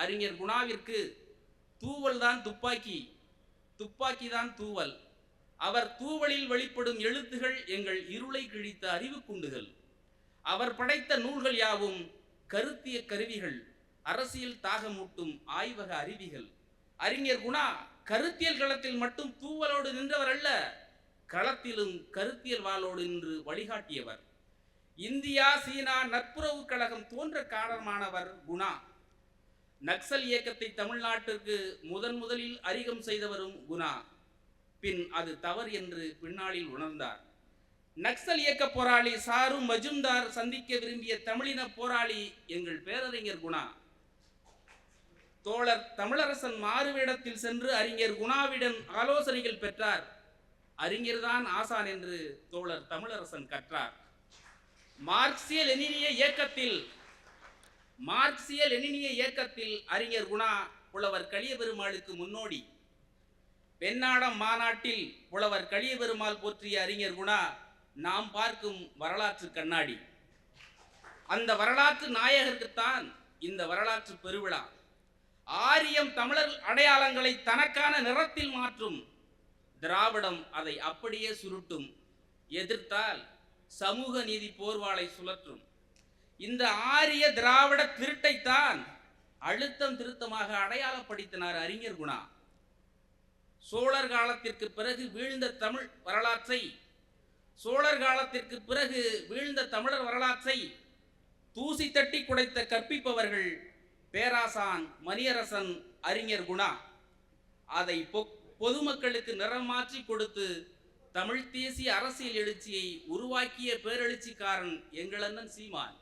அறிஞர் குணாவிற்கு தூவல் தான் துப்பாக்கி, துப்பாக்கி தான் தூவல். அவர் தூவலில் வெளிப்படும் எழுத்துகள் எங்கள் இருளை கிழித்த அறிவு குண்டுகள். அவர் படைத்த நூல்கள் யாவும் கருத்திய கருவிகள், அரசியல் தாகமூட்டும் ஆய்வக அருவிகள். அறிஞர் குணா கருத்தியல் களத்தில் மட்டும் தூவலோடு நின்றவர் அல்ல, களத்திலும் கருத்தியல் வாளோடு நின்று வழிகாட்டியவர். இந்தியா சீனா நட்புறவு கழகம் தோன்ற காரணமானவர் குணா. நக்சல் இயக்கத்தை தமிழ்நாட்டிற்கு முதலில் அறிமுகம் செய்தவரும் குணா. பின் அது தவறு என்று பின்னாளில் உணர்ந்தார். நக்சல் இயக்க போராளி சாரு மஜும்தார் சந்திக்க விரும்பிய தமிழின போராளி எங்கள் பேரறிஞர் குணா. தோழர் தமிழரசன் மாறுவேடத்தில் சென்று அறிஞர் குணாவிடம் ஆலோசனைகள் பெற்றார். அறிஞர்தான் ஆசான் என்று தோழர் தமிழரசன் கற்றார். மார்க்சிய லெனினிய இயக்கத்தில் அறிஞர் குணா புலவர் கலியபெருமாளுக்கு முன்னோடி. பெண்ணாடம் மாநாட்டில் புலவர் கலியபெருமாள் போற்றிய அறிஞர் குணா நாம் பார்க்கும் வரலாற்று கண்ணாடி. அந்த வரலாற்று நாயகருக்குத்தான் இந்த வரலாற்று பெருவிழா. ஆரியம் தமிழர் அடையாளங்களை தனக்கான நிறத்தில் மாற்றும், திராவிடம் அதை அப்படியே சுருட்டும். எதிர்த்தால் சமூக நீதி போர்வாளை சுழற்றும். இந்த ஆரிய திராவிட திருட்டைத்தான் அழுத்தம் திருத்தமாக அடையாளப்படுத்தினார் அறிஞர் குணா. சோழர் காலத்திற்கு பிறகு வீழ்ந்த தமிழர் வரலாற்றை தூசி தட்டி குடைத்த கற்பிப்பவர்கள் பேராசான் மணியரசன், அறிஞர் குணா. அதை பொதுமக்களுக்கு நிறம் மாற்றி கொடுத்து தமிழ் தேசிய அரசியல் எழுச்சியை உருவாக்கிய பேரெழுச்சிக்காரன் எங்களண்ணன் சீமான்.